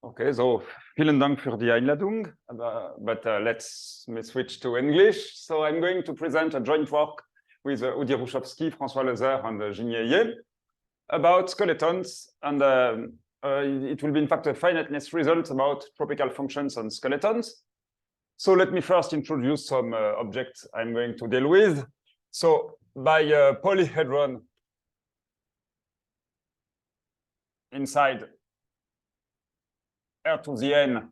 Okay, so vielen Dank für die Einladung. But let's switch to English. So I'm going to present a joint work with Udi Ruchowski, François Lezer, and Jim Yeye about skeletons. And it will be, in fact, a finiteness result about tropical functions on skeletons. So let me first introduce some objects I'm going to deal with. So by a polyhedron inside R to the n,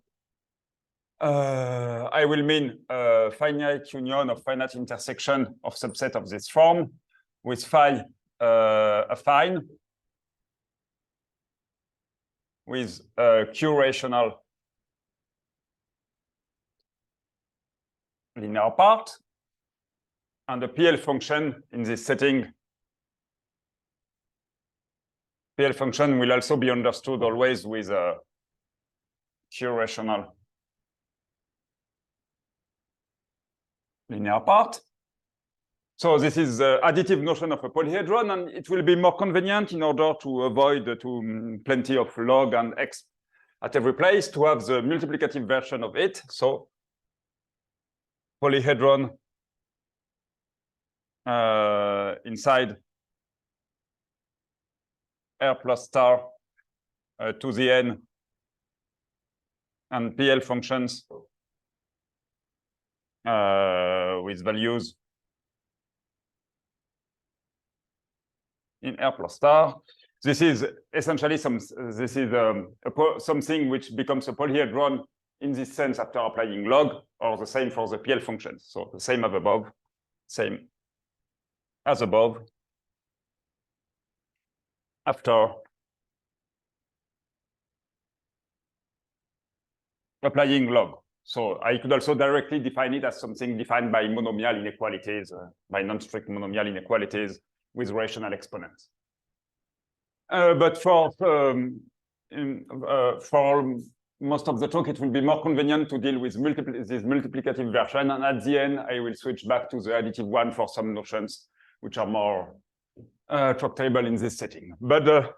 I will mean a finite union of finite intersection of subset of this form with phi affine with a Q rational linear part and a PL function in this setting. PL function will also be understood always with a Q rational linear part. So this is the additive notion of a polyhedron, and it will be more convenient in order to avoid plenty of log and x at every place to have the multiplicative version of it. So polyhedron inside R plus star to the n and PL functions with values in R plus star. This is essentially something which becomes a polyhedron in this sense after applying log, or the same for the PL functions. So the same as above, after applying log. So I could also directly define it as something defined by monomial inequalities, by non-strict monomial inequalities with rational exponents. But for most of the talk, it will be more convenient to deal with this multiplicative version. And at the end, I will switch back to the additive one for some notions which are more tractable in this setting. But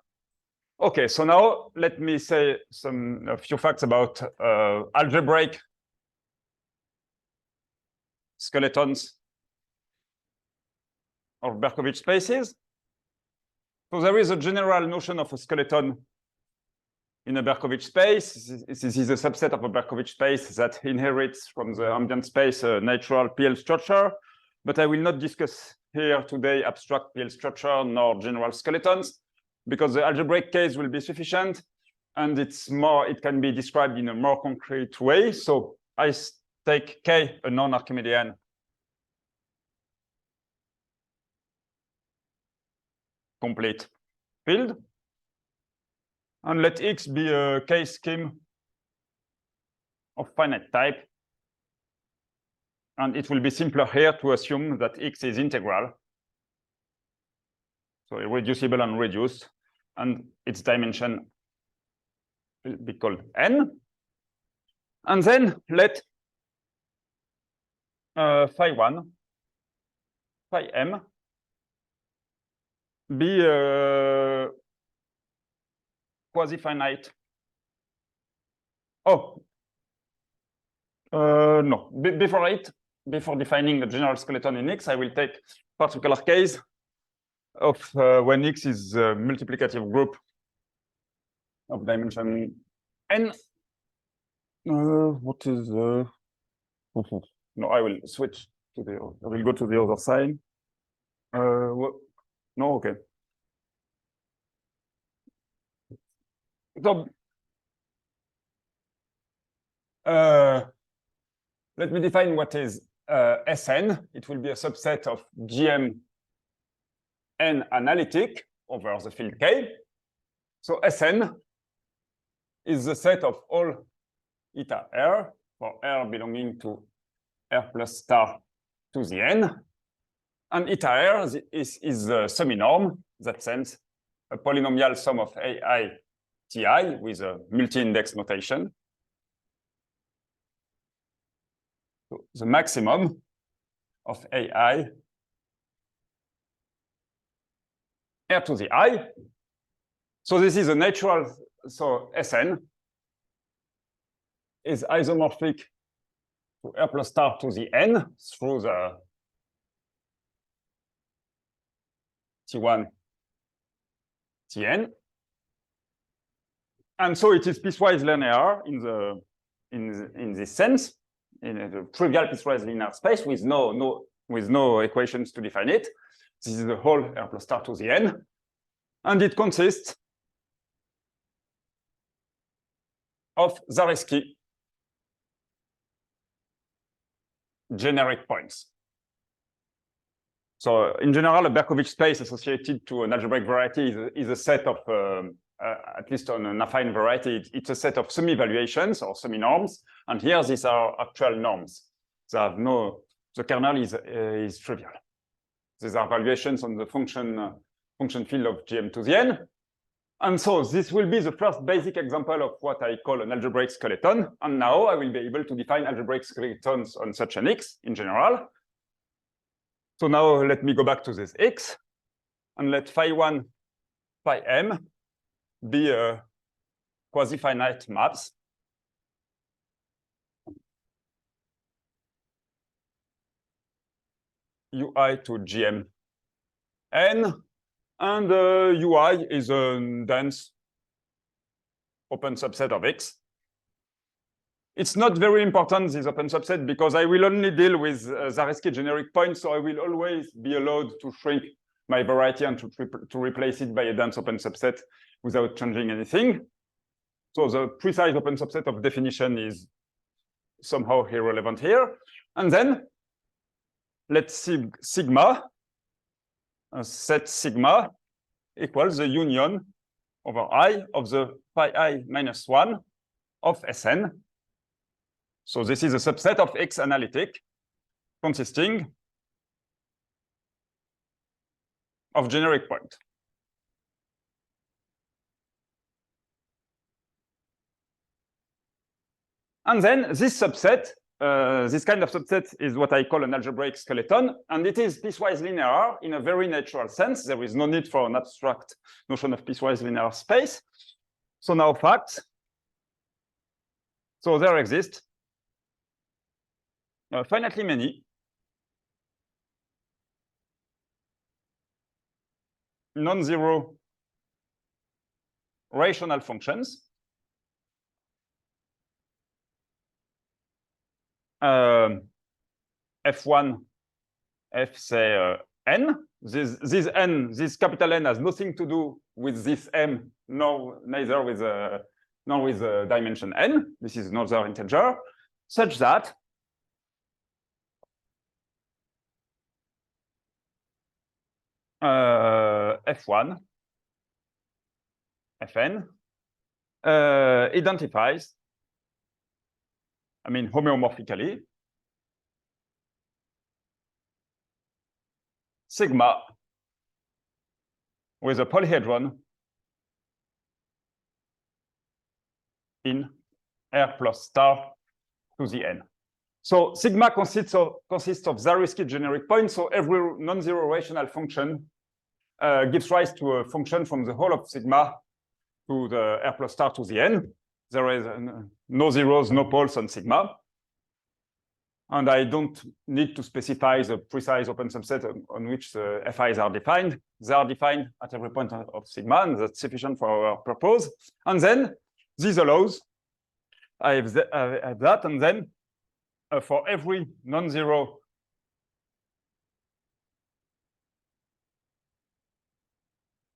okay, so now let me say a few facts about algebraic skeletons of Berkovich spaces. So there is a general notion of a skeleton in a Berkovich space. This is a subset of a Berkovich space that inherits from the ambient space a natural PL structure. But I will not discuss here today abstract PL structure nor general skeletons, because the algebraic case will be sufficient, and it can be described in a more concrete way. So I take K a non-Archimedean complete field, and let X be a K scheme of finite type. And it will be simpler here to assume that X is integral, so irreducible and reduced, and its dimension will be called n. And then let phi1, phi m be a quasi-finite. Oh, no, before defining the general skeleton in X, I will take particular case of when X is a multiplicative group of dimension n. What is no, I will switch to the, I will go to the other side. No, okay. So let me define what is Sn. It will be a subset of GM n analytic over the field K. So Sn is the set of all eta R for R belonging to R plus star to the n. And eta R is the seminorm, that sense, a polynomial sum of AI Ti with a multi-index notation. So the maximum of AI R to the I. So this is a natural, so Sn is isomorphic to R plus star to the n through the T1, Tn. And so it is piecewise linear in this sense, in a trivial piecewise linear space with no equations to define it. This is the whole R plus star to the n, and it consists of Zariski generic points. So in general, a Berkovich space associated to an algebraic variety is a set of, at least on an affine variety, it's a set of semi-valuations or semi-norms. And here, these are actual norms. They have the kernel is trivial. These are valuations on the function field of Gm to the n. And so this will be the first basic example of what I call an algebraic skeleton. And now I will be able to define algebraic skeletons on such an X in general. So now let me go back to this X and let phi1, phi m be a quasi-finite maps. UI to Gm n, and UI is a dense open subset of X. It's not very important, this open subset, because I will only deal with Zariski generic points, so I will always be allowed to shrink my variety and to replace it by a dense open subset without changing anything. So the precise open subset of definition is somehow irrelevant here. And then let's see sigma, set sigma equals the union over I of the pi I minus 1 of Sn. So this is a subset of X analytic consisting of generic point. And then this subset, this kind of subset is what I call an algebraic skeleton, and it is piecewise linear in a very natural sense. There is no need for an abstract notion of piecewise linear space. So now facts. So there exist finitely many non-zero rational functions f1, f say n. This n, this capital N has nothing to do with this m, neither with dimension n. This is another integer, such that f1, fn identifies, I mean, homeomorphically, sigma with a polyhedron in R plus star to the n. So sigma consists of Zariski generic points. So every non-zero rational function gives rise to a function from the whole of sigma to the R plus star to the n. There is no zeros, no poles on sigma. And I don't need to specify the precise open subset on which the FIs are defined. They are defined at every point of sigma, and that's sufficient for our purpose. And then this allows, I have that, and then for every non-zero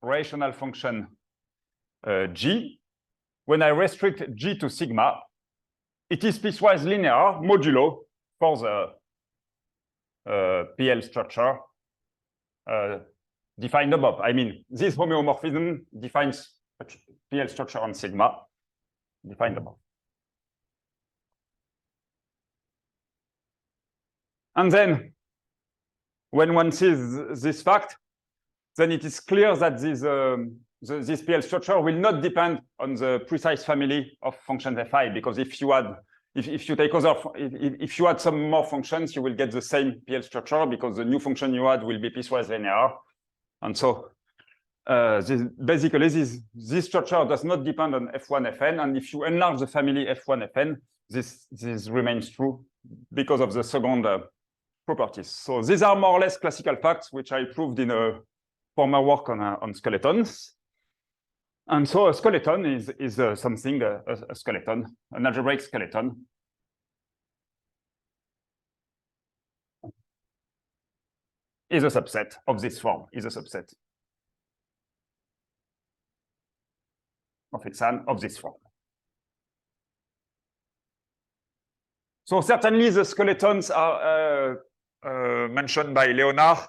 rational function g, when I restrict g to sigma, it is piecewise linear modulo for the PL structure defined above. I mean, this homeomorphism defines a PL structure on sigma defined above. And then when one sees this fact, then it is clear that this PL structure will not depend on the precise family of functions fi, because if you add some more functions, you will get the same PL structure because the new function you add will be piecewise linear. And so basically this structure does not depend on f1 fn, and if you enlarge the family f1 fn, this remains true because of the second properties. So these are more or less classical facts, which I proved in a former work on skeletons. And so a skeleton is something, a skeleton, an algebraic skeleton. Is a subset of this form, is a subset of Xn of this form. So certainly the skeletons are mentioned by Leonard.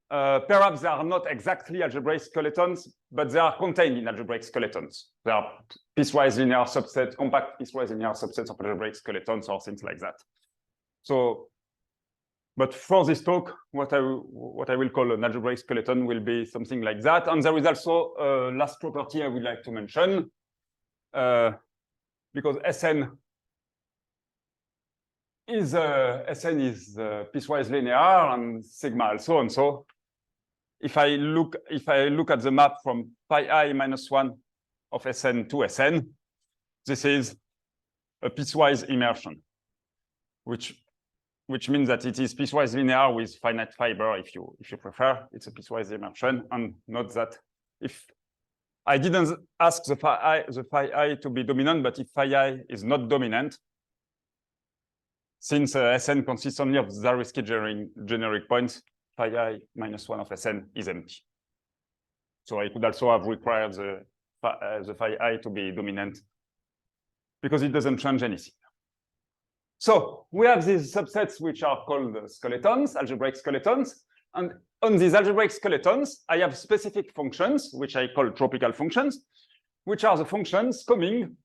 Perhaps they are not exactly algebraic skeletons, but they are contained in algebraic skeletons. They are piecewise linear subsets, compact piecewise linear subsets of algebraic skeletons or things like that. So, but for this talk, what I will call an algebraic skeleton will be something like that. And there is also a last property I would like to mention, because Sn is piecewise linear and sigma also, and so if I look at the map from phi I minus 1 of Sn to Sn, this is a piecewise immersion, which means that it is piecewise linear with finite fiber, if you prefer. It's a piecewise immersion, and note that if I didn't ask the phi I to be dominant, but if phi I is not dominant, since Sn consists only of Zariski generic points, phi I minus 1 of Sn is empty. So I could also have required the phi I to be dominant because it doesn't change anything. So we have these subsets which are called skeletons, algebraic skeletons. And on these algebraic skeletons, I have specific functions, which I call tropical functions, which are the functions coming,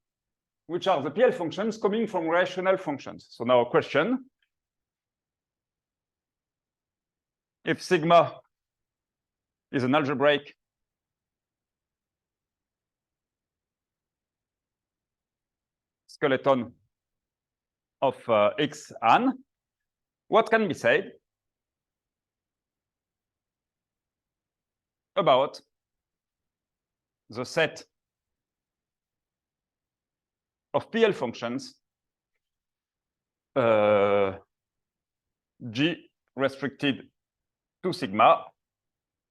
which are the PL functions coming from rational functions. So now a question. If sigma is an algebraic skeleton of Xn, what can be said about the set of PL functions G restricted to sigma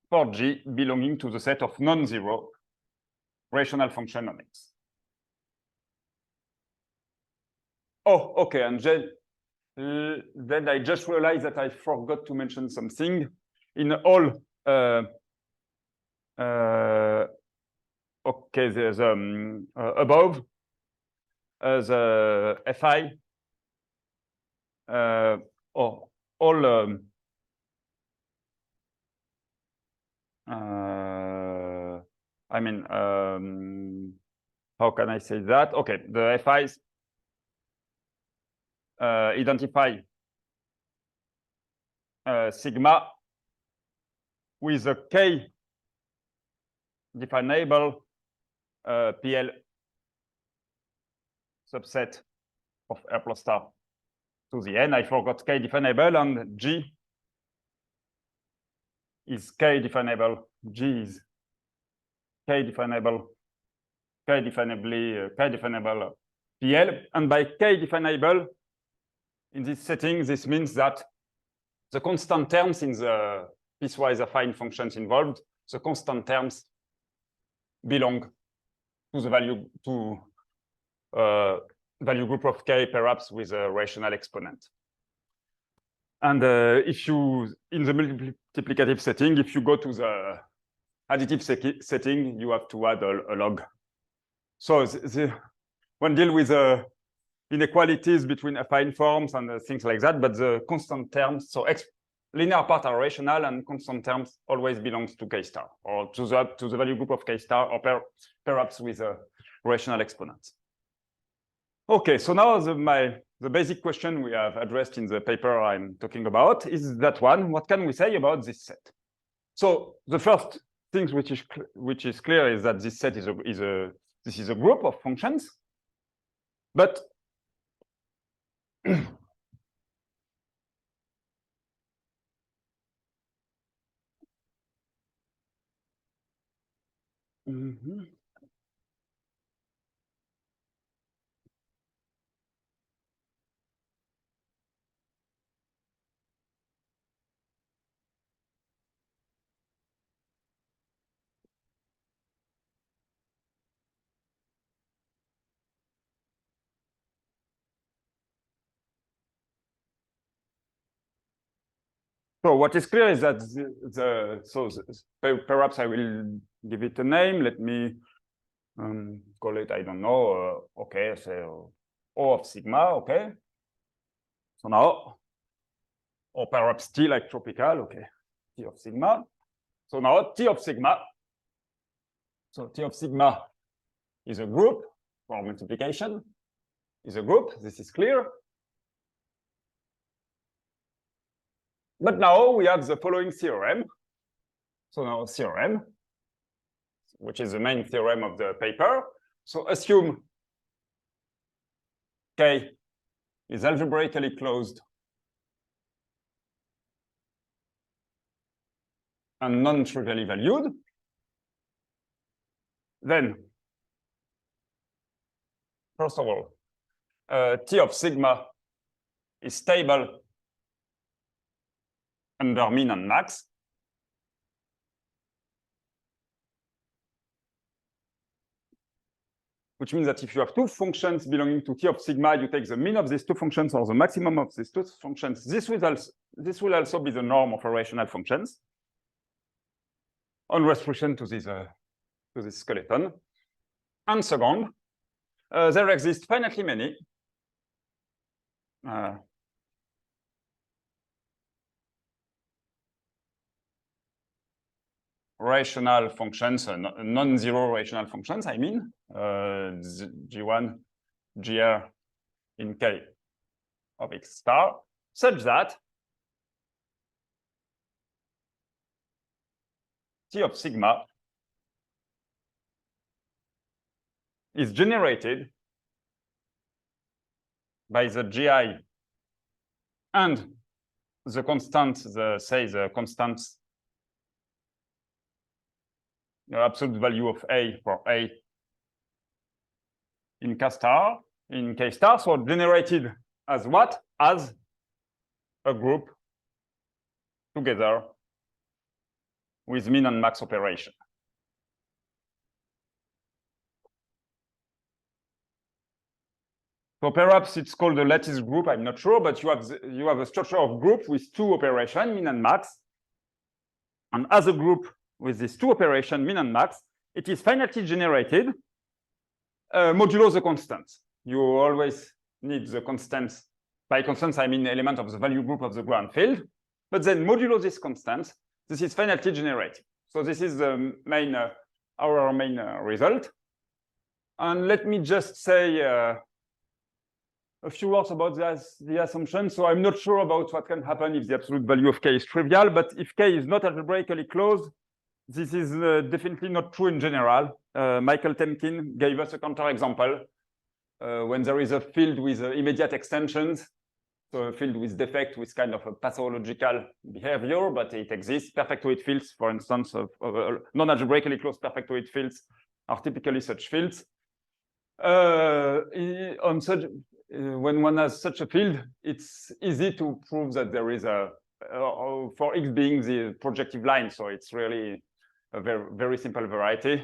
for G belonging to the set of non-zero rational function on X? Oh, okay, and then I just realized that I forgot to mention something. In all, okay, there's above the Fi, all, I mean, how can I say that? Okay, the Fi's identify sigma with a K definable PL subset of R plus star to the N. I forgot K definable, and G is K definable. G is K definable PL. And by K definable, in this setting, this means that the constant terms in the piecewise affine functions involved, the constant terms belong to the value group of K, perhaps with a rational exponent. And if you, in the multiplicative setting, if you go to the additive setting, you have to add a log. So one deal with inequalities between affine forms and things like that, but the constant terms, so linear parts are rational and constant terms always belongs to K star, or to the value group of K star, or perhaps with a rational exponent. Okay, so now the basic question we have addressed in the paper I'm talking about is that one. What can we say about this set? So the first thing which is clear is that this set is a group of functions, but So what is clear is that perhaps I will give it a name. Let me call it, I don't know, okay, so O of sigma, okay. So now, or perhaps T like tropical, okay, T of sigma. So now T of sigma. So T of sigma is a group for multiplication, is a group, this is clear. But now we have the following theorem. So now theorem, which is the main theorem of the paper. So assume K is algebraically closed and non-trivially valued. Then, first of all, T of sigma is stable under min and max. Which means that if you have two functions belonging to T of sigma, you take the mean of these two functions or the maximum of these two functions. This will also be the norm of rational functions on restriction to this skeleton. And second, there exist finitely many rational functions, non-zero rational functions, I mean, G1, GR in K of X star, such that T of sigma is generated by the GI and the constant, the constants, the absolute value of A for A in K star, so generated as what? As a group together with min and max operation. So perhaps it's called a lattice group, I'm not sure, but you have a structure of group with two operations, min and max. And as a group with these two operations, min and max, it is finitely generated modulo the constants. You always need the constants. By constants, I mean the element of the value group of the ground field. But then modulo this constant, this is finitely generated. So this is the main, our main result. And let me just say a few words about the assumption. So I'm not sure about what can happen if the absolute value of K is trivial, but if K is not algebraically closed, this is definitely not true in general. Michael Temkin gave us a counterexample when there is a field with immediate extensions, so a field with defect with kind of a pathological behavior, but it exists. Perfectoid fields, for instance, of non-algebraically closed perfectoid fields are typically such fields. On such, when one has such a field, it's easy to prove that there is a for X being the projective line. So it's really a very, very simple variety.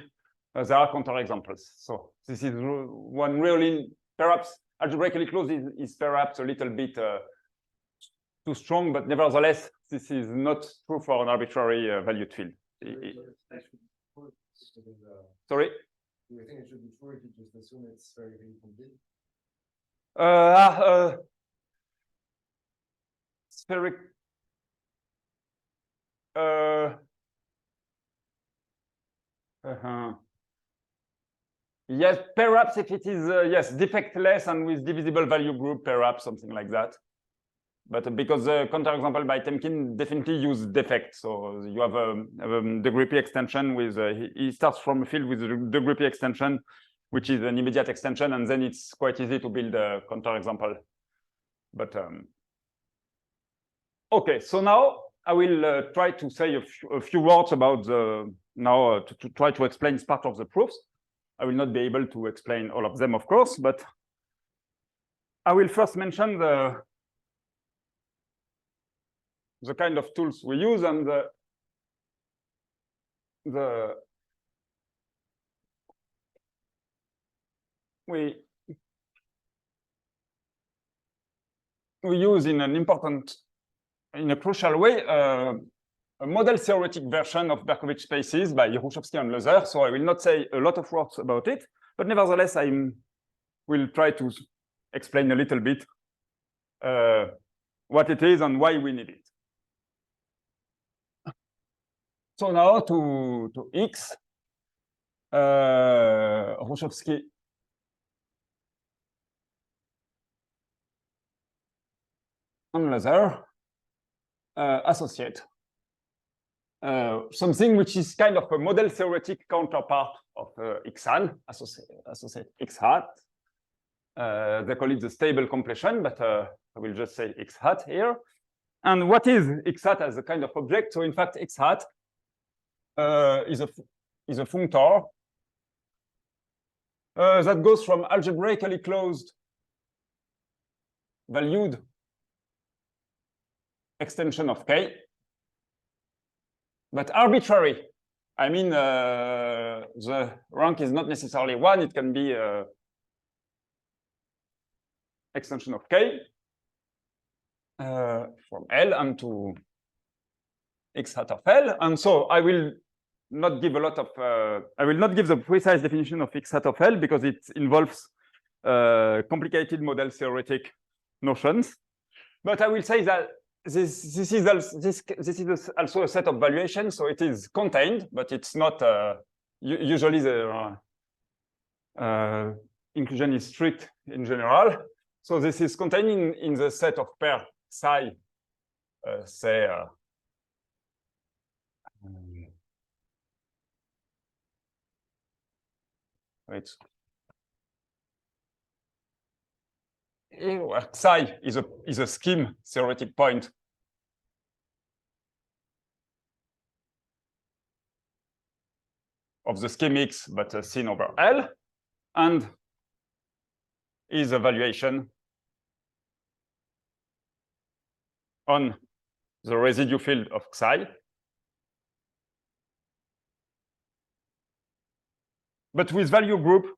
There are counterexamples. So this is one really, perhaps algebraically closed is perhaps a little bit too strong, but nevertheless, this is not true for an arbitrary valued field. Sorry? Do you think it should be true if you just assume it's very incomplete? It's very yes, perhaps if it is yes, defectless and with divisible value group, perhaps something like that. But because the counterexample by Temkin definitely use defect, so you have a degree P extension with he starts from a field with a degree P extension, which is an immediate extension, and then it's quite easy to build a counterexample. But okay, so now I will try to say a few words about the to try to explain part of the proofs. I will not be able to explain all of them, of course, but I will first mention the kind of tools we use and we use in an important in a crucial way, a model theoretic version of Berkovich spaces by Hrushevsky and Lozer. So I will not say a lot of words about it, but nevertheless, I will try to explain a little bit what it is and why we need it. So now to X, Hrushevsky and Lozer associate something which is kind of a model theoretic counterpart of Xan, associate X hat. They call it the stable completion, but I will just say X hat here. And what is X hat as a kind of object? So in fact, X hat is a functor that goes from algebraically closed valued extension of K, but arbitrary. I mean, the rank is not necessarily 1. It can be extension of K from L and to X hat of L. And so I will not give a lot of, I will not give the precise definition of X hat of L because it involves complicated model theoretic notions. But I will say that this is also a set of valuations, so it is contained, but it's not usually the inclusion is strict in general. So this is contained in the set of pair psi, say wait. Psi is a scheme theoretic point of the scheme X, but seen over L, and is a valuation on the residue field of Xi, but with value group.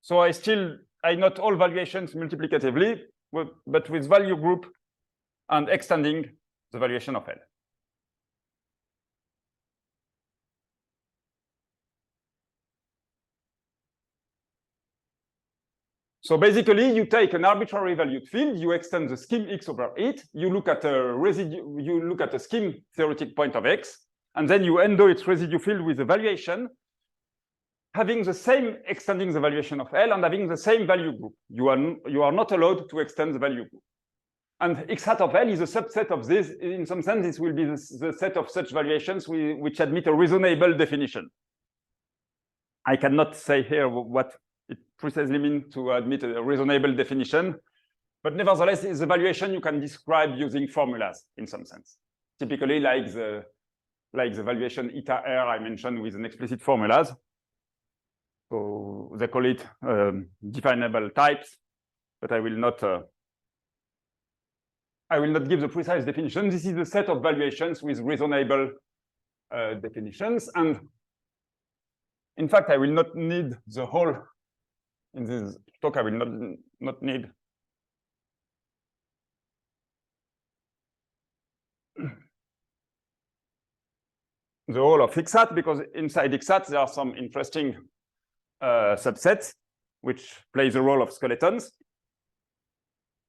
So I note all valuations multiplicatively, but with value group and extending the valuation of L. So basically, you take an arbitrary valued field, you extend the scheme X over it, you look at a residue, you look at a scheme theoretic point of X, and then you endo its residue field with a valuation having the same extending the valuation of L and having the same value group. You are not allowed to extend the value group. And X hat of L is a subset of this. In some sense, this will be the set of such valuations which admit a reasonable definition. I cannot say here what it precisely means to admit a reasonable definition, but nevertheless, it's a valuation you can describe using formulas in some sense. Typically, like the valuation eta R I mentioned with an explicit formulas. So they call it definable types, but I will not give the precise definition. This is a set of valuations with reasonable definitions, and in fact, I will not need the whole. In this talk, I will not need the whole of X hat, because inside X hat there are some interesting subsets which play the role of skeletons,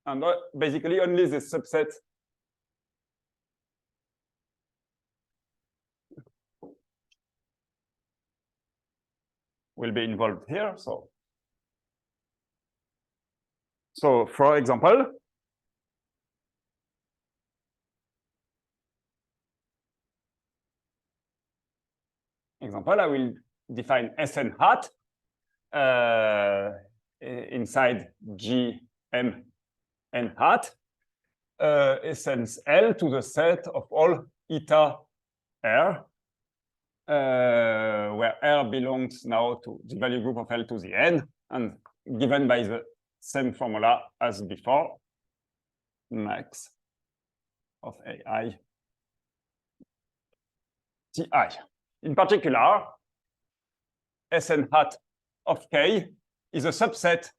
and basically only this subset will be involved here. So for example, I will define Sn hat inside Gm n hat, essence L to the set of all eta R, where R belongs now to the value group of L to the n, and given by the same formula as before, max of AI Ti. In particular, Sn hat of K is a subset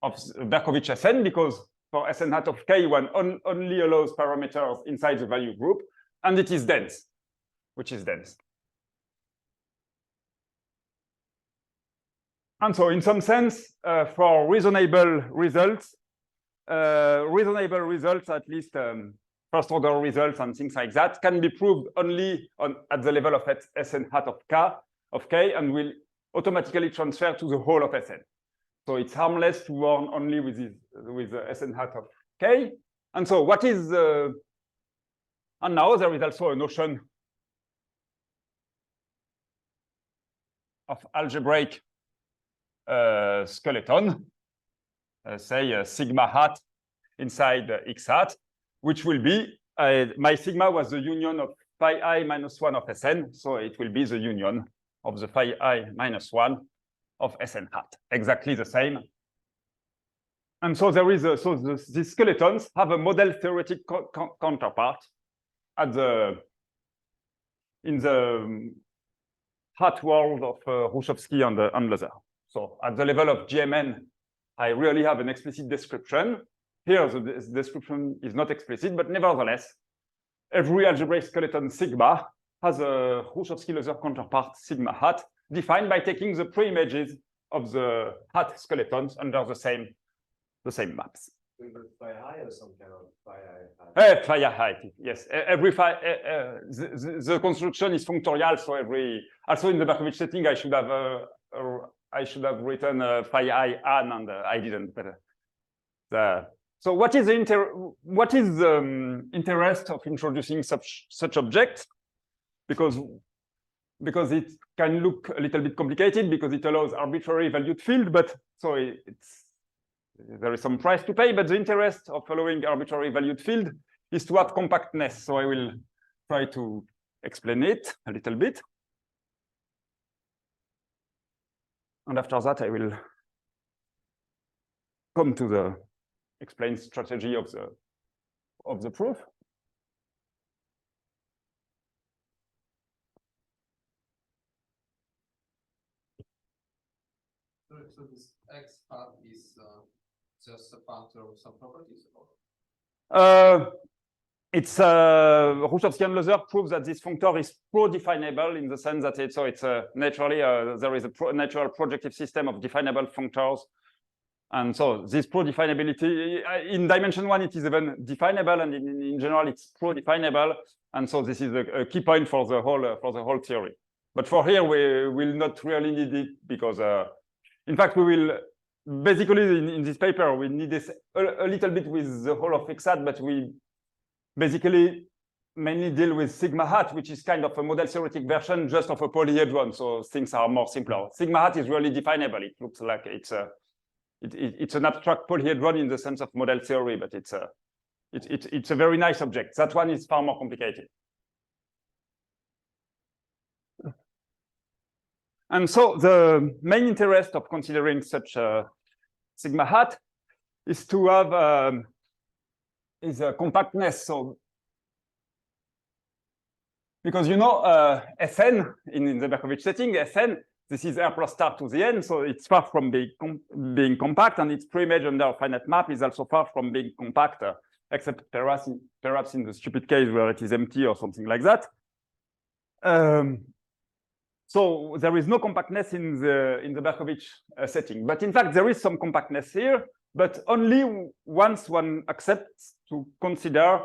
of Berkovich Sn, because for Sn hat of k, one only allows parameters inside the value group, and it is dense, which is dense. And so in some sense, for reasonable results, at least first order results and things like that, can be proved only at the level of Sn hat of k, and will automatically transfer to the whole of Sn. So it's harmless to warn only with Sn hat of k. And so what is and now there is also a notion of algebraic skeleton, say sigma hat inside x hat, which will be my sigma was the union of phi I minus 1 of Sn, so it will be the union of the phi I minus 1 of Sn hat, exactly the same. And so there is these skeletons have a model theoretic counterpart at in the hat world of Hrushevsky and Lazar. So at the level of GMN, I really have an explicit description. Here, the description is not explicit, but nevertheless, every algebraic skeleton sigma has a Hrushevsky-Lazar counterpart sigma hat defined by taking the pre-images of the hat skeletons under the same maps. Phi I or some kind of phi I hat? Phi I hat, yes. Every phi, the construction is functorial, so also in the Berkovich setting, I should have written phi I an, and I didn't. But so what is the interest of introducing such objects? Because it can look a little bit complicated because it allows arbitrary valued field, but so there is some price to pay. But the interest of following arbitrary valued field is to have compactness. So I will try to explain it a little bit, and after that I will come to the explain strategy of the proof. So this X hat is just a factor of some properties? It's Hrushevsky and Lazar proves that this functor is pro-definable in the sense that it's naturally there is a natural projective system of definable functors, and so this pro-definability in dimension 1 it is even definable, and in general it's pro-definable, and so this is a key point for the whole theory. But for here we will not really need it because in fact we will basically in this paper we need this a little bit with the whole of X hat, but we basically mainly deal with sigma hat, which is kind of a model theoretic version just of a polyhedron, so things are more simpler. Sigma hat is really definable. It looks like it's an abstract polyhedron in the sense of model theory, but it's a very nice object. That one is far more complicated. And so the main interest of considering such a sigma hat is to have a compactness. So because you know Sn in the Berkovich setting, Sn, this is R plus star to the n, so it's far from being compact, and its pre-image under a finite map is also far from being compact, except perhaps in the stupid case where it is empty or something like that. So there is no compactness in the Berkovich setting, but in fact there is some compactness here, but only once one accepts to consider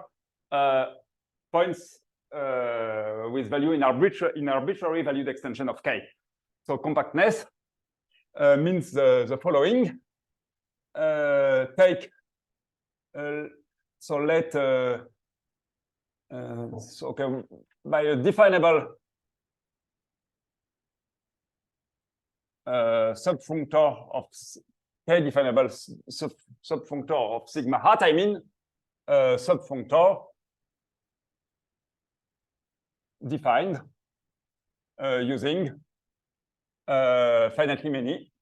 points with value in arbitrary valued extension of k. So compactness means the following. Take so let so okay, by a definable subfunctor of k definable subfunctor of sigma hat, I mean subfunctor defined using finitely many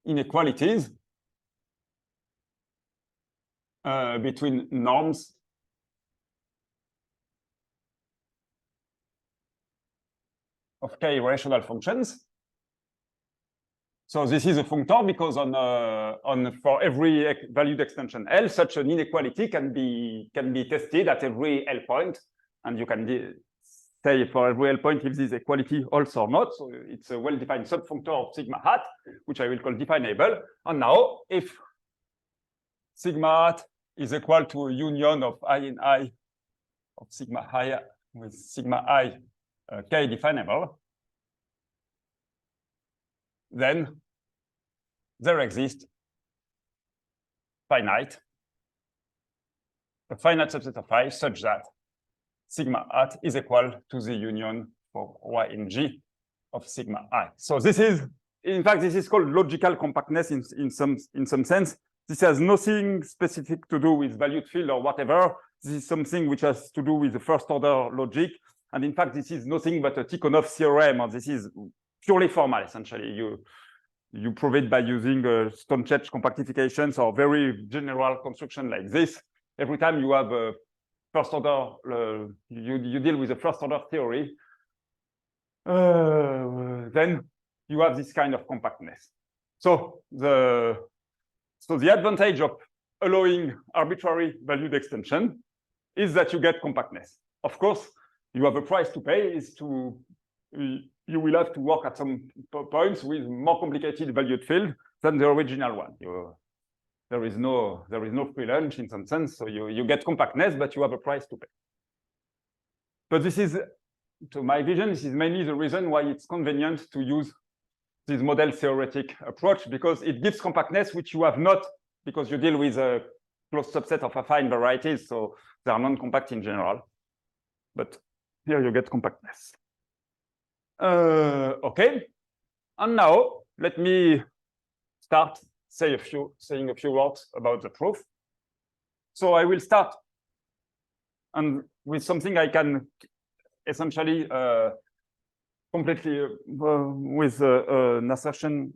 inequalities between norms of k rational functions. So this is a functor because for every valued extension L, such an inequality can be tested at every L point, and you can say for every L point if this equality holds or not. So it's a well-defined subfunctor of sigma hat, which I will call definable. And now, if sigma hat is equal to a union of I and I of sigma I with sigma I k definable, then there exists a finite subset of I such that sigma hat is equal to the union for Y and G of sigma I. So this is, in fact, this is called logical compactness in some sense. This has nothing specific to do with valued field or whatever. This is something which has to do with the first order logic. And in fact, this is nothing but a Tikhonov theorem, or this is purely formal, essentially. You prove it by using Stonechurch compactifications or very general construction like this. Every time you have a first order, you deal with a first order theory, then you have this kind of compactness. So the advantage of allowing arbitrary valued extension is that you get compactness. Of course, you have a price to pay, is you will have to work at some points with more complicated valued field than the original one. There is no free lunch in some sense, so you get compactness, but you have a price to pay. But this is, to my vision, this is mainly the reason why it's convenient to use this model theoretic approach, because it gives compactness which you have not, because you deal with a closed subset of affine varieties, so they are non-compact in general. But here you get compactness. Okay, and now let me start saying a few words about the proof. So I will start and with something I can essentially completely with an assertion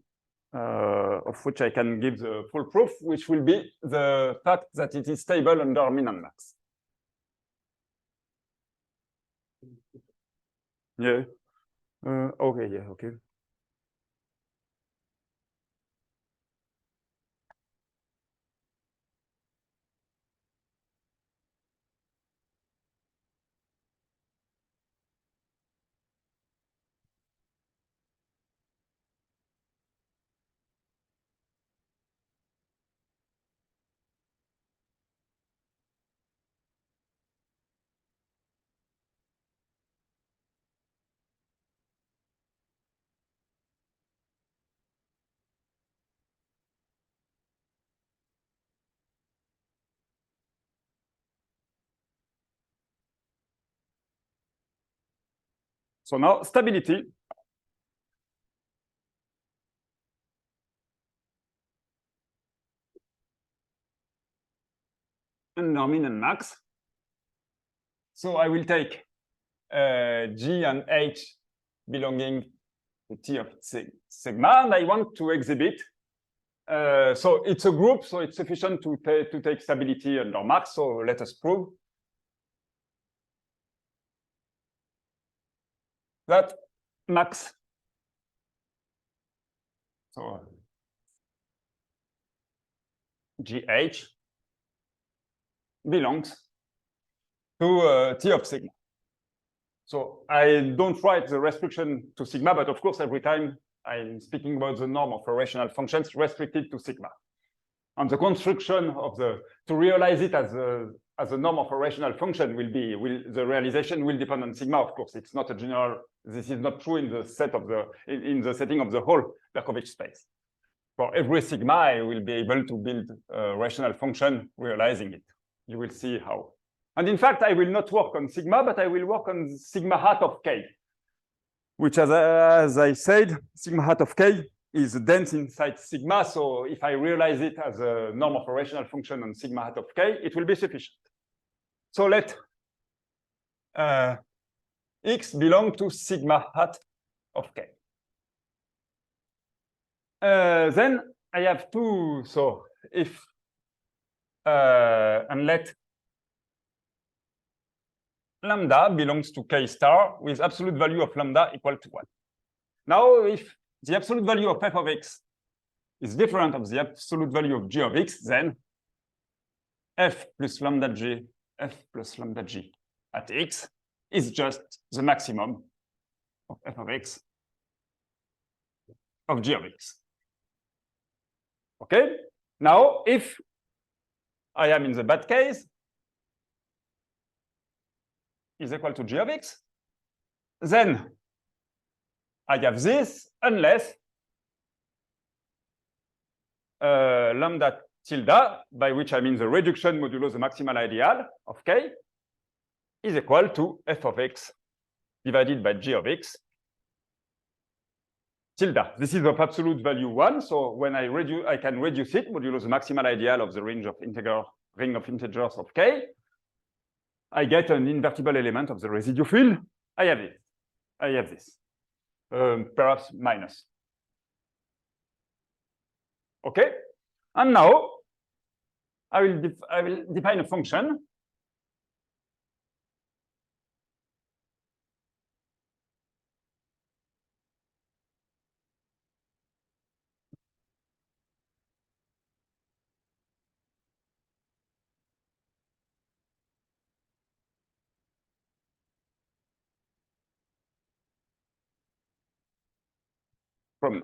of which I can give the full proof, which will be the fact that it is stable under min and max. Yeah. Okay. Yeah. Okay. So now stability under min and max. So I will take G and H belonging to T of sigma, and I want to exhibit. So it's a group, so it's sufficient to take stability under max. So let us prove that max. So GH belongs to T of sigma. So I don't write the restriction to sigma, but of course, every time I'm speaking about the norm of a rational function restricted to sigma. And the construction of to realize it as a norm of a rational function the realization will depend on sigma, of course. It's not a general, this is not true in the set of in the setting of the whole Berkovich space. For every sigma, I will be able to build a rational function realizing it. You will see how. And in fact, I will not work on sigma, but I will work on sigma hat of k, which, as I said, sigma hat of k is dense inside sigma. So if I realize it as a norm of a rational function on sigma hat of k, it will be sufficient. So let x belong to sigma hat of k. Then I have two. So if and let lambda belongs to k star with absolute value of lambda equal to 1. Now, if the absolute value of f of x is different of the absolute value of g of x, then f plus lambda g, f plus lambda g at x is just the maximum of f of x of g of x. Okay? Now, if I am in the bad case, is equal to g of x, then I have this unless lambda tilde, by which I mean the reduction modulo the maximal ideal of k, is equal to f of x divided by g of x tilde. This is of absolute value 1, so when I can reduce it modulo the maximal ideal of the ring of integers of k. I get an invertible element of the residue field. I have it. I have this. Perhaps minus. Okay, and now I will define a function from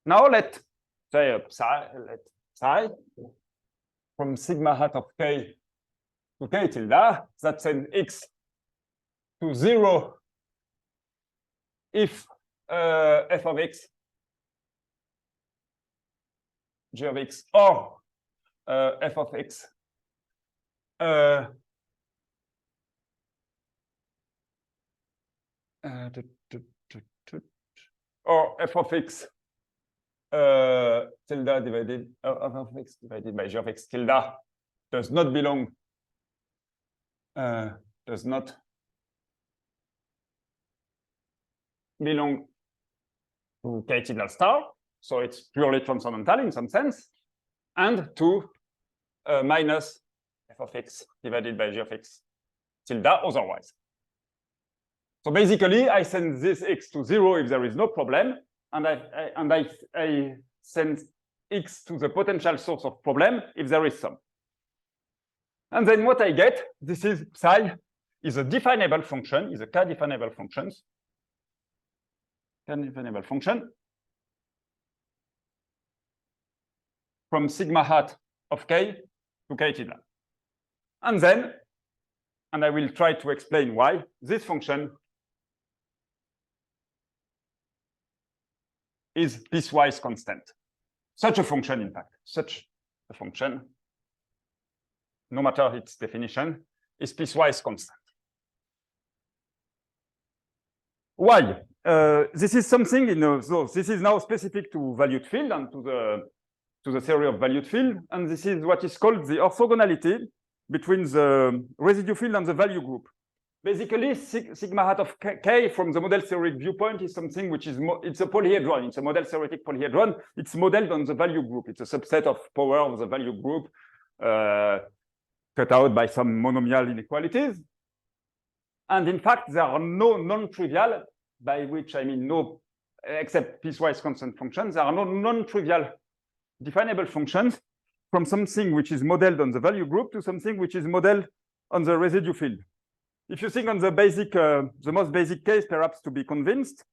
Now let's say psi from sigma hat of k to k tilde, that's an x to 0 if f of x, g of x, or f of x or f of x tilde divided of x divided by g of x tilde does not belong to k tilde star, so it's purely transcendental in some sense, and to minus f of x divided by g of x tilde otherwise. So basically, I send this x to 0 if there is no problem, and I send x to the potential source of problem if there is some. And then what I get, this is psi is a definable function, is a k-definable function. K-definable function from sigma hat of k to k tilde. And then, and I will try to explain why, this function is piecewise constant. Such a function, in fact, such a function, no matter its definition, is piecewise constant. Why? This is something so this is now specific to valued field and to the theory of valued field, and this is what is called the orthogonality between the residue field and the value group. Basically, sigma hat of k from the model theoretic viewpoint is something which is it's a polyhedron. It's a model theoretic polyhedron. It's modeled on the value group. It's a subset of power of the value group cut out by some monomial inequalities. And in fact, there are no non-trivial, by which I mean no, except piecewise constant functions. There are no non-trivial definable functions from something which is modeled on the value group to something which is modeled on the residue field. If you think on the basic, the most basic case, perhaps to be convinced,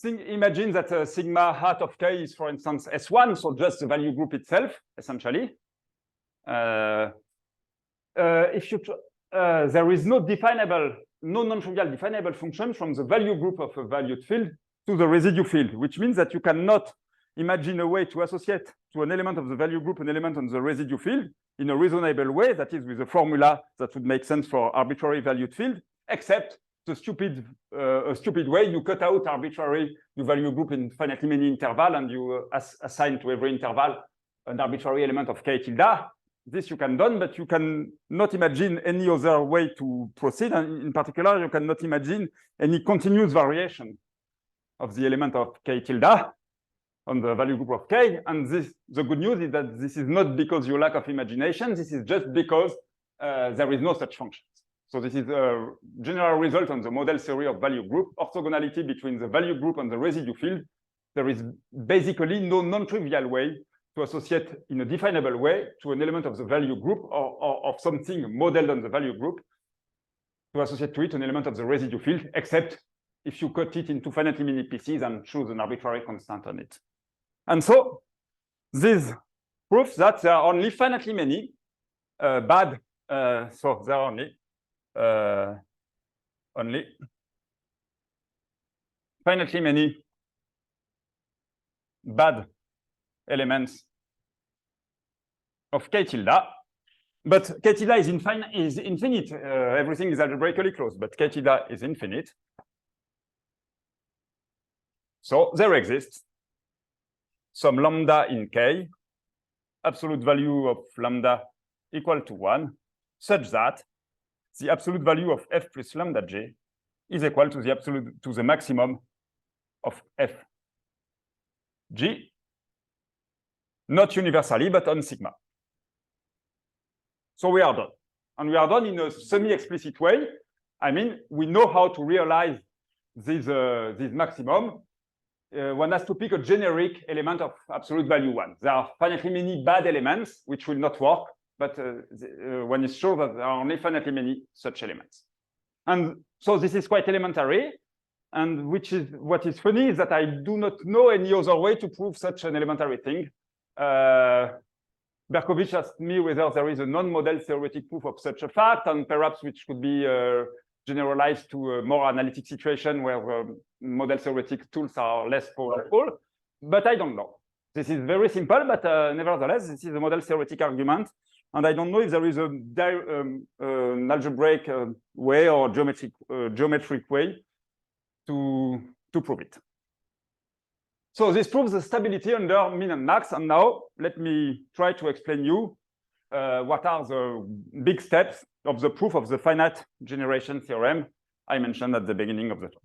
imagine that sigma hat of k is, for instance, S1, so just the value group itself, essentially. If you there is no definable, no non-trivial definable function from the value group of a valued field to the residue field, which means that you cannot imagine a way to associate to an element of the value group an element on the residue field in a reasonable way, that is with a formula that would make sense for arbitrary valued field, except the stupid way you cut out arbitrary value group in finitely many interval and you assign to every interval an arbitrary element of k tilde. This you can do, but you can not imagine any other way to proceed. And in particular, you cannot imagine any continuous variation of the element of k tilde. on the value group of K. And the good news is that this is not because you lack of imagination. This is just because there is no such function. So this is a general result on the model theory of value group, orthogonality between the value group and the residue field. There is basically no non-trivial way to associate in a definable way to an element of the value group or of something modeled on the value group to associate to it an element of the residue field, except if you cut it into finitely many pieces and choose an arbitrary constant on it. And so this proves that there are only finitely many bad, so there are only finitely many bad elements of K tilde, but K tilde is infinite. Everything is algebraically closed, but K tilde is infinite. So there exists some lambda in K, absolute value of lambda equal to 1, such that the absolute value of f plus lambda j is equal to the maximum of f g, not universally, but on sigma. So we are done. And we are done in a semi-explicit way. I mean, we know how to realize this maximum. One has to pick a generic element of absolute value 1. There are finitely many bad elements which will not work, but one is sure that there are only finitely many such elements. And so this is quite elementary. And what is funny is that I do not know any other way to prove such an elementary thing. Berkovich asked me whether there is a non-model theoretic proof of such a fact, and perhaps which could be generalized to a more analytic situation where model theoretic tools are less powerful. But I don't know. This is very simple, but nevertheless, this is a model theoretic argument. And I don't know if there is an algebraic way or geometric way to prove it. So this proves the stability under min and max. And now let me try to explain you what are the big steps of the proof of the finite generation theorem I mentioned at the beginning of the talk.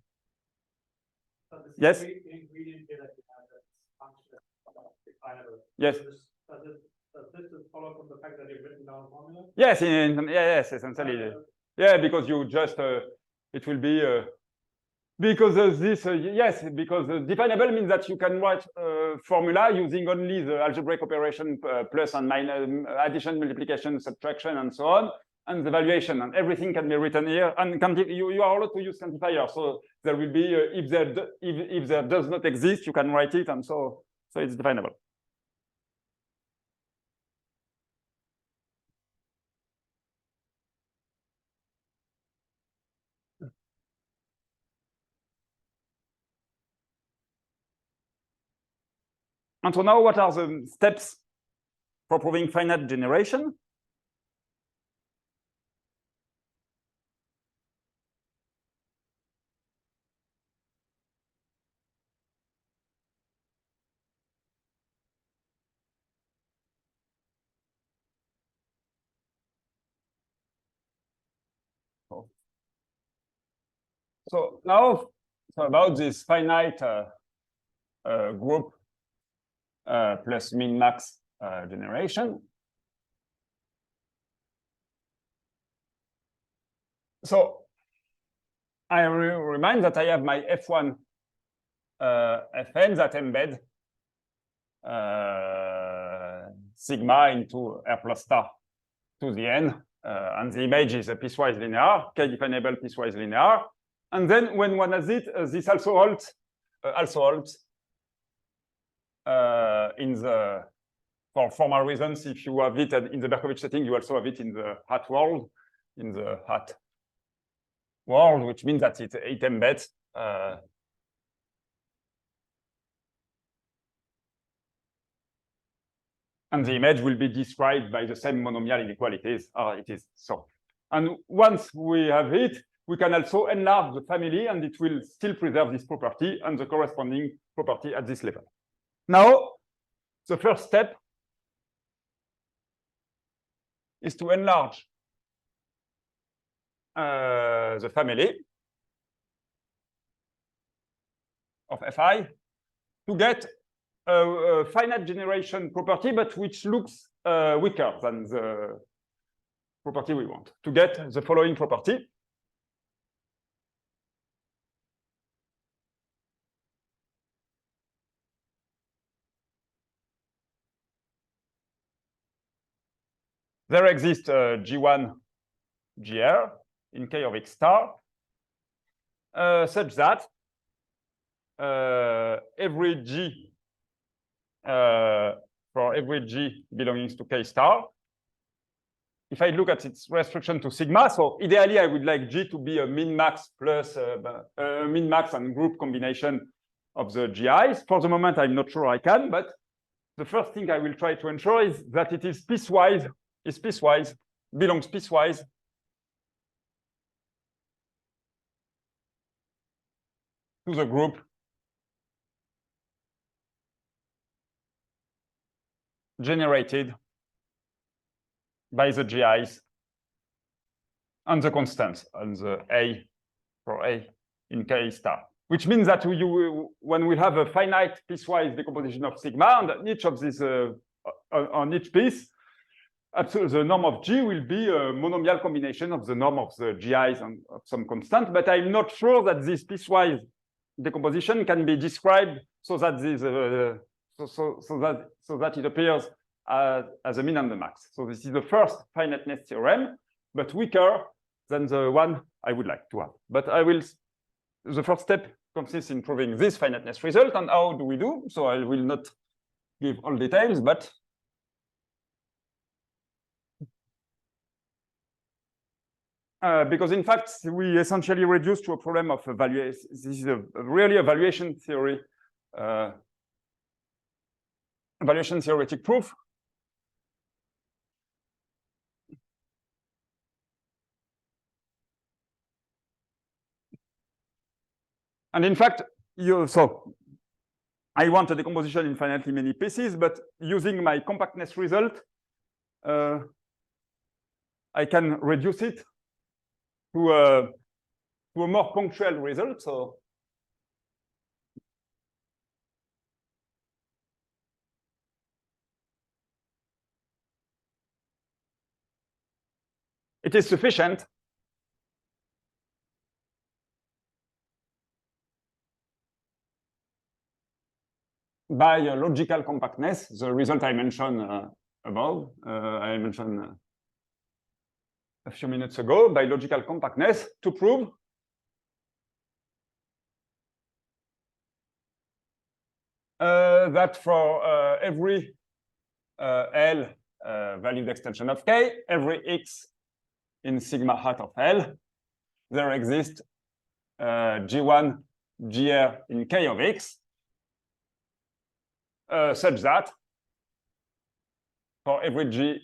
So yes? Ingredient here that you have that's definable. Yes. Does this just follow from the fact that you've written down formula? Yes, yes, essentially. Yeah, because you just, it will be, because yes, because definable means that you can write formula using only the algebraic operation plus and minus, addition, multiplication, subtraction, and so on, and the valuation, and everything can be written here. And you are allowed to use quantifier, so there will be if there does not exist, you can write it, and so it's definable. And so now what are the steps for proving finite generation? So now, about this finite group plus min-max generation. So I remind that I have my F1 Fn that embed sigma into R plus star to the n, and the image is a piecewise linear, K-definable piecewise linear. And then when one has it, this also holds in the, for formal reasons, if you have it in the Berkovich setting, you also have it in the hat world, which means that it embeds and the image will be described by the same monomial inequalities. It is so. And once we have it, we can also enlarge the family, and it will still preserve this property and the corresponding property at this level. Now, the first step is to enlarge the family of Fi to get a finite generation property, but which looks weaker than the property we want to get the following property. There exists G1, GR in K of X star such that every G for every G belonging to K star, if I look at its restriction to sigma, so ideally I would like G to be a min-max plus min-max and group combination of the GIs. For the moment, I'm not sure I can, but the first thing I will try to ensure is that it is piecewise, belongs piecewise to the group generated by the GIs and the constants and the A for A in K star, which means that when we have a finite piecewise decomposition of sigma, and each of these on each piece, the norm of G will be a monomial combination of the norm of the GIs and of some constant, but I'm not sure that this piecewise decomposition can be described so that this so that it appears as a min and the max. So this is the first finiteness theorem, but weaker than the one I would like to have. But the first step consists in proving this finiteness result. And how do we do? So I will not give all details, but because in fact, we essentially reduce to a problem of evaluation. This is really evaluation theory, evaluation theoretic proof. And in fact, so I want a decomposition in infinitely many pieces, but using my compactness result, I can reduce it to a more punctual result. So it is sufficient by logical compactness, the result I mentioned above, I mentioned a few minutes ago, by logical compactness to prove that for every L valued extension of K, every X in sigma hat of L, there exists G1, GR in K of X, such that for every G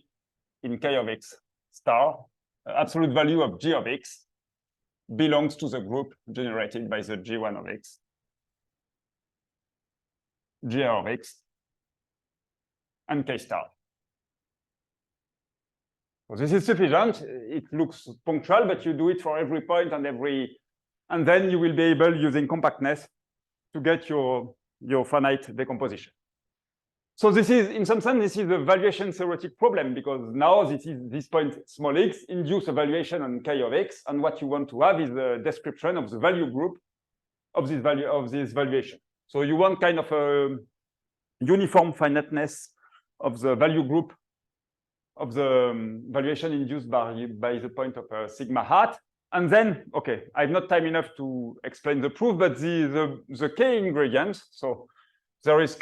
in K of X star, absolute value of G of X belongs to the group generated by the G1 of X, GR of X, and K star. So this is sufficient. It looks punctual, but you do it for every point and then you will be able, using compactness, to get your finite decomposition. So this is, in some sense, this is a valuation theoretic problem, because now this point small x induce a valuation on K of X, and what you want to have is a description of the value group of this valuation. So you want kind of a uniform finiteness of the value group of the valuation induced by the point of sigma hat. And then, okay, I have not time enough to explain the proof, but the K ingredients, so there is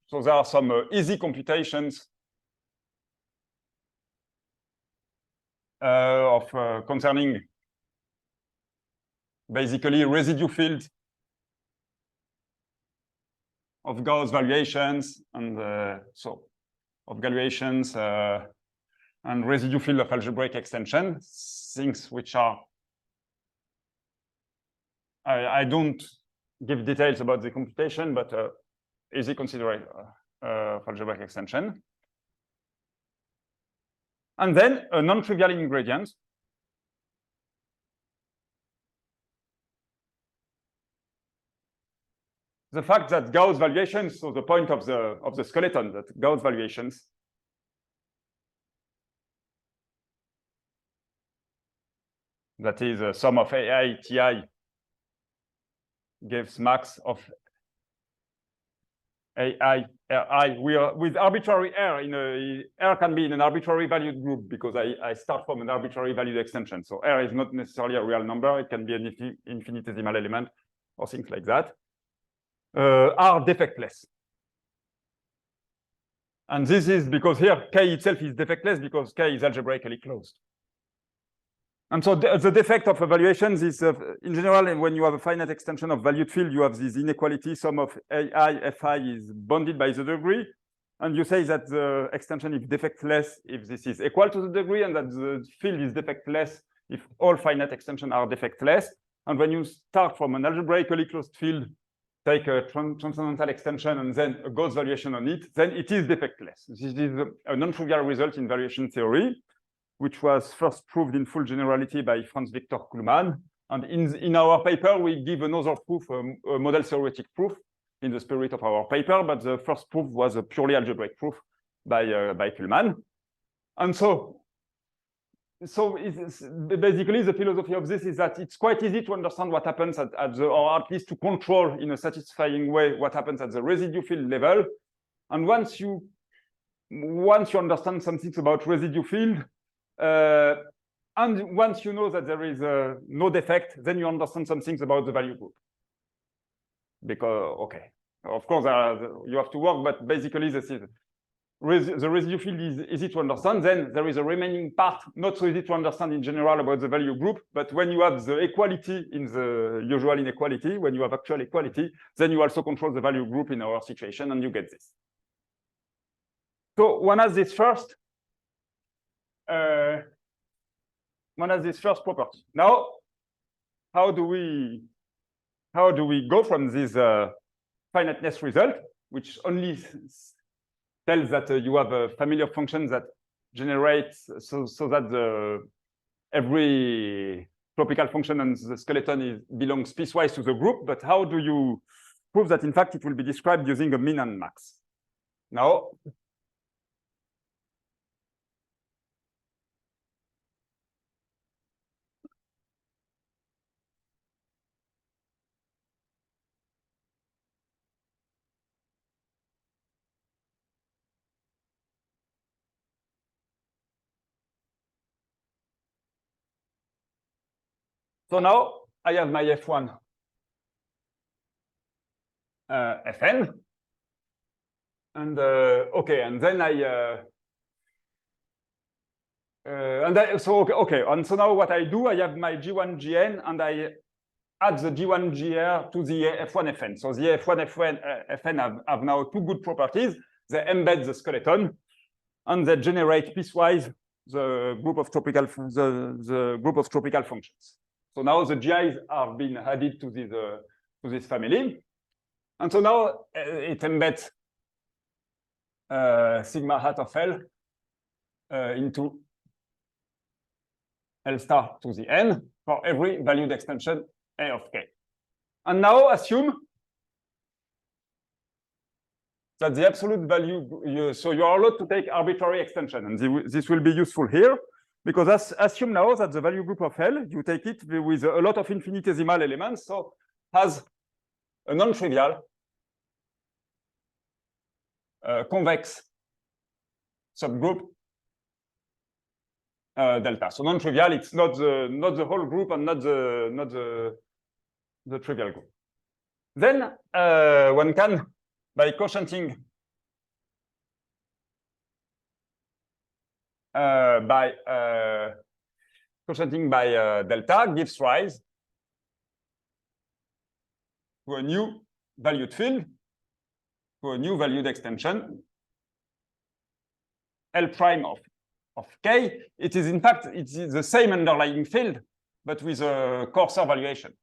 so there are some easy computations of concerning basically residue field of Gauss valuations and so of valuations and residue field of algebraic extension, things which are I don't give details about the computation, but easy consideration of algebraic extension. And then a non-trivial ingredient the fact that Gauss valuations, so the point of the skeleton, that Gauss valuations that is a sum of AI Ti gives max of AI Ri. We are with arbitrary R in a R can be in an arbitrary valued group because I start from an arbitrary valued extension. So R is not necessarily a real number. It can be an infinitesimal element or things like that. Are defectless. And this is because here K itself is defectless because K is algebraically closed. And so the defect of evaluations is, in general, when you have a finite extension of valued field, you have this inequality. Sum of AI Fi is bounded by the degree. And you say that the extension is defectless if this is equal to the degree, and that the field is defectless if all finite extensions are defectless. And when you start from an algebraically closed field, take a transcendental extension and then a Gauss valuation on it, then it is defectless. This is a non-trivial result in valuation theory, which was first proved in full generality by Franz Victor Kuhlmann. And in our paper, we give another proof, a model theoretic proof in the spirit of our paper, but the first proof was a purely algebraic proof by Kuhlmann. And so it's basically the philosophy of this is that it's quite easy to understand what happens at the, or at least to control in a satisfying way what happens at the residue field level. And once you understand some things about residue field, and once you know that there is no defect, then you understand some things about the value group. Because, okay, of course, you have to work, but basically this is the residue field is easy to understand. Then there is a remaining part, not so easy to understand in general about the value group, but when you have the equality in the usual inequality, when you have actual equality, then you also control the value group in our situation, and you get this. So one has this first property. Now, how do we go from this finiteness result, which only tells that you have a family of functions that generates so that every tropical function and the skeleton belongs piecewise to the group, but how do you prove that in fact it will be described using a min and max? Now, so now I have my F1 Fn, and okay, and then and so now what I do, I have my G1 Gn, and I add the G1 Gr to the F1 Fn. So the F1 Fn have now two good properties. They embed the skeleton, and they generate piecewise the group of tropical functions. So now the GIs have been added to this family. And so now it embeds sigma hat of L into L star to the n for every valued extension A of K. And now assume that the absolute value, so you are allowed to take arbitrary extension, and this will be useful here. Because assume now that the value group of L, you take it with a lot of infinitesimal elements, so has a non-trivial convex subgroup delta. So non-trivial, it's not the whole group and not the trivial group. Then one can, by quotienting by delta, gives rise to a new valued field, to a new valued extension, L prime of K. It is in fact it's the same underlying field, but with a coarser valuation.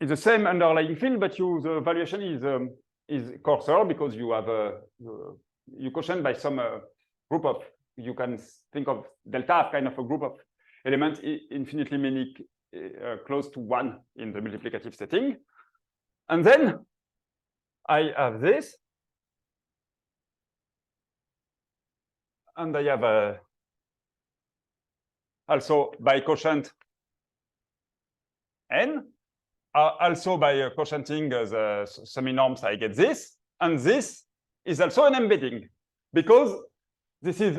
It's the same underlying field, but the valuation is coarser because you have you quotient by some group of, you can think of delta as kind of a group of element infinitely many close to 1 in the multiplicative setting. And then I have this. And I have also by quotient n. Also by quotienting the semi-norms, I get this. And this is also an embedding, because this ends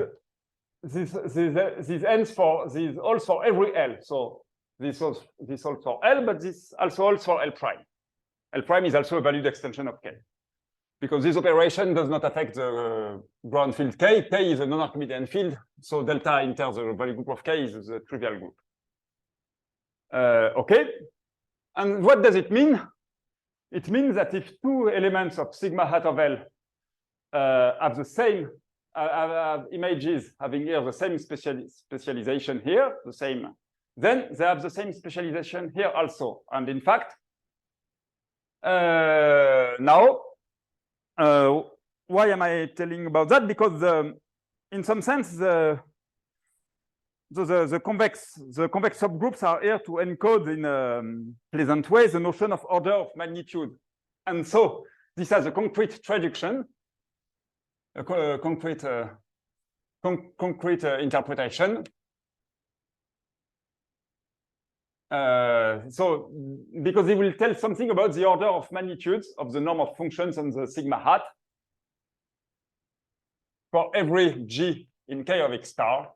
for this holds for every L. So this holds for L, but this also holds for L prime. L prime is also a valued extension of K, because this operation does not affect the ground field K. K is a non-Archimedean field, so delta inter the value group of K is the trivial group. Okay, and what does it mean? It means that if two elements of sigma hat of L have the same have images having here the same specialization here, the same, then they have the same specialization here also. And in fact, now, why am I telling about that? Because in some sense, the convex subgroups are here to encode in a pleasant way the notion of order of magnitude. And so this has a concrete traduction, a concrete interpretation. So because it will tell something about the order of magnitudes of the norm of functions on the sigma hat for every G in K of X star.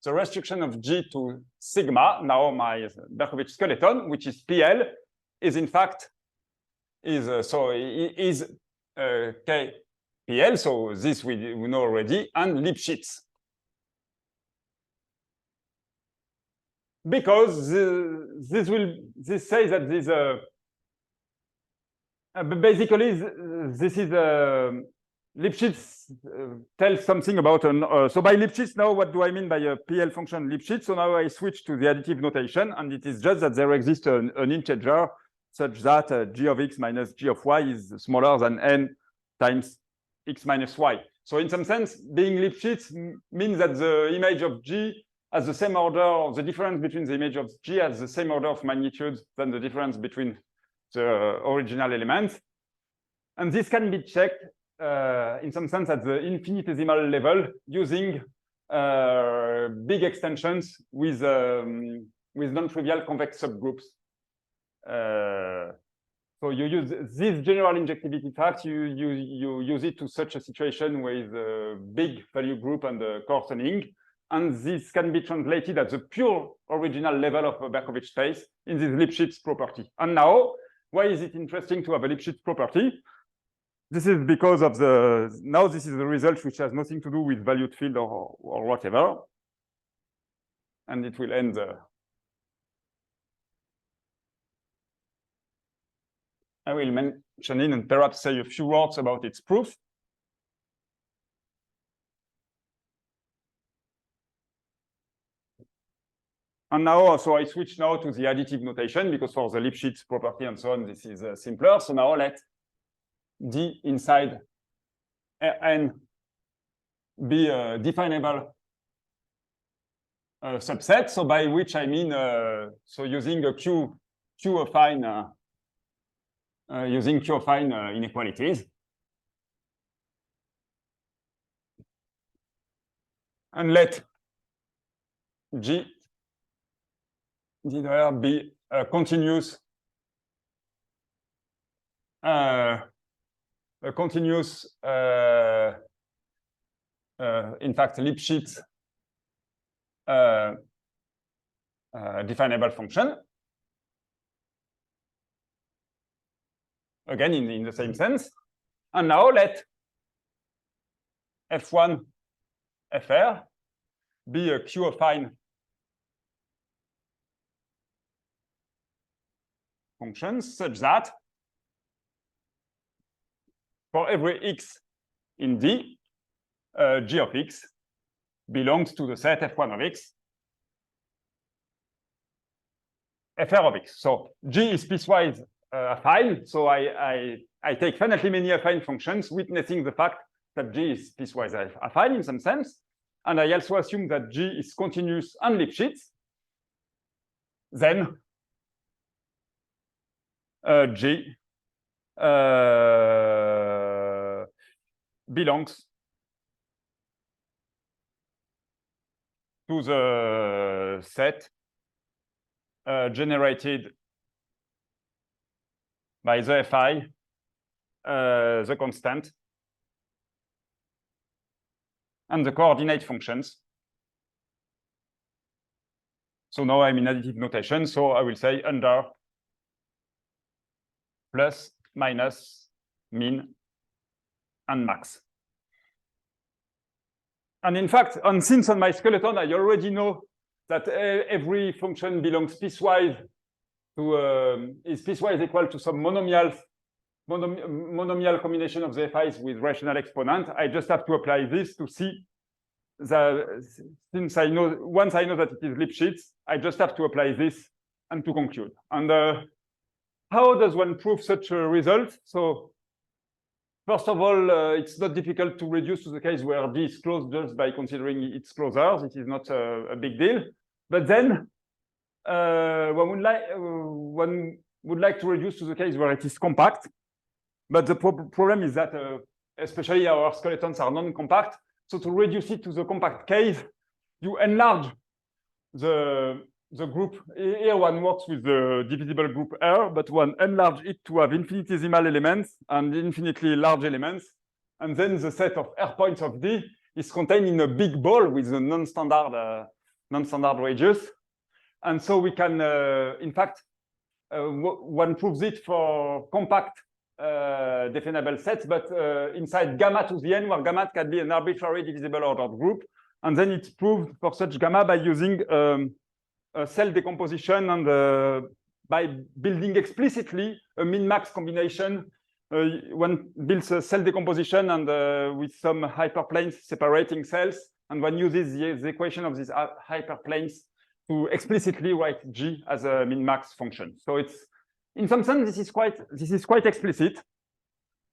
The restriction of G to sigma, now my Berkovich skeleton, which is PL, is in fact K PL. So this we know already, and Lipschitz. Because this says that this basically this is Lipschitz tells something about so by Lipschitz now what do I mean by a PL function Lipschitz? So now I switch to the additive notation, and it is just that there exists an integer such that G of X minus G of Y is smaller than n times X minus Y. So in some sense, being Lipschitz means that the image of G has the same order, the difference between the image of G has the same order of magnitude than the difference between the original elements. And this can be checked in some sense at the infinitesimal level using big extensions with non-trivial convex subgroups. So you use this general injectivity fact, you use it to such a situation with a big value group and a coarsening. And this can be translated at the pure original level of a Berkovich space in this Lipschitz property. And now, why is it interesting to have a Lipschitz property? This is because of now this is the result which has nothing to do with valued field or whatever. And it will end I will mention it and perhaps say a few words about its proof. And now, so I switch now to the additive notation because for the Lipschitz property and so on, this is simpler. So now let D inside N be a definable subset. So by which I mean, so using a Q affine, using Q affine inequalities. And let G there be a continuous in fact Lipschitz definable function, again in the same sense. And now let F1 FR be a Q affine function such that for every X in D, G of X belongs to the set F1 of X, FR of X. So G is piecewise affine. So I take finitely many affine functions, witnessing the fact that G is piecewise affine in some sense. and I also assume that G is continuous and Lipschitz, then G belongs to the set generated by the Fi, the constant, and the coordinate functions. So now I'm in additive notation, so I will say under plus, minus, min, and max. And in fact, and since on my skeleton, I already know that every function belongs piecewise to is piecewise equal to some monomial combination of the Fi's with rational exponent. I just have to apply this to see that since I know, once I know that it is Lipschitz, I just have to apply this and to conclude. And how does one prove such a result? So first of all, it's not difficult to reduce to the case where D is closed just by considering its closures. It is not a big deal. But then one would like to reduce to the case where it is compact. But the problem is that especially our skeletons are non-compact. So to reduce it to the compact case, you enlarge the group. Here one works with the divisible group R, but one enlarge it to have infinitesimal elements and infinitely large elements. And then the set of R points of D is contained in a big ball with a non-standard radius. And so we can, in fact, one proves it for compact definable sets, but inside gamma to the n, where gamma can be an arbitrary divisible ordered group. And then it's proved for such gamma by using cell decomposition and by building explicitly a min-max combination. One builds a cell decomposition and with some hyperplanes separating cells, and one uses the equation of these hyperplanes to explicitly write G as a min-max function. So it's, in some sense, this is quite explicit.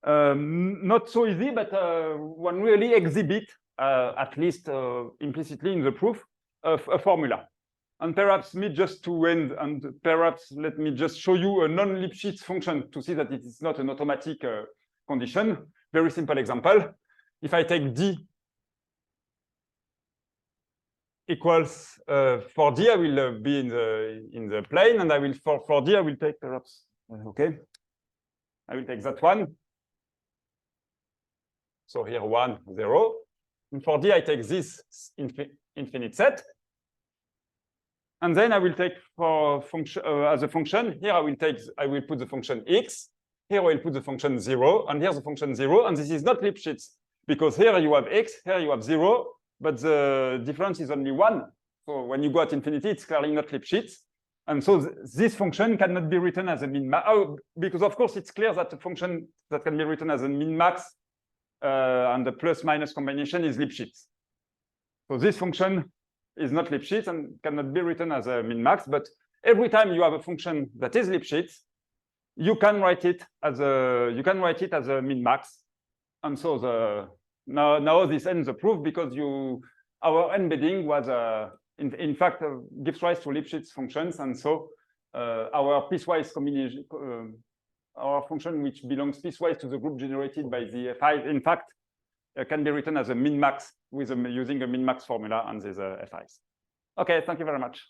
Not so easy, but one really exhibit, at least implicitly in the proof, of a formula. And perhaps me just to end, and perhaps let me just show you a non-Lipschitz function to see that it is not an automatic condition. Very simple example. If I take D equals for D, I will be in the plane, and I will for D I will take perhaps okay. I will take that one. So here 1, 0. And for D I take this infinite set. And then I will take for function as a function. Here I will put the function x. Here I will put the function 0, and here the function 0. And this is not Lipschitz because here you have x, here you have 0, but the difference is only 1. So when you go at infinity, it's clearly not Lipschitz. And so this function cannot be written as a min-max. Oh, because of course it's clear that the function that can be written as a min-max and the plus-minus combination is Lipschitz. So this function is not Lipschitz and cannot be written as a min-max, but every time you have a function that is Lipschitz, you can write it as a min-max. And so now this ends the proof because our embedding was in fact gives rise to Lipschitz functions, and so our piecewise combination, our function which belongs piecewise to the group generated by the Fi, in fact, can be written as a min-max with using a min-max formula on these Fi's. Okay, thank you very much.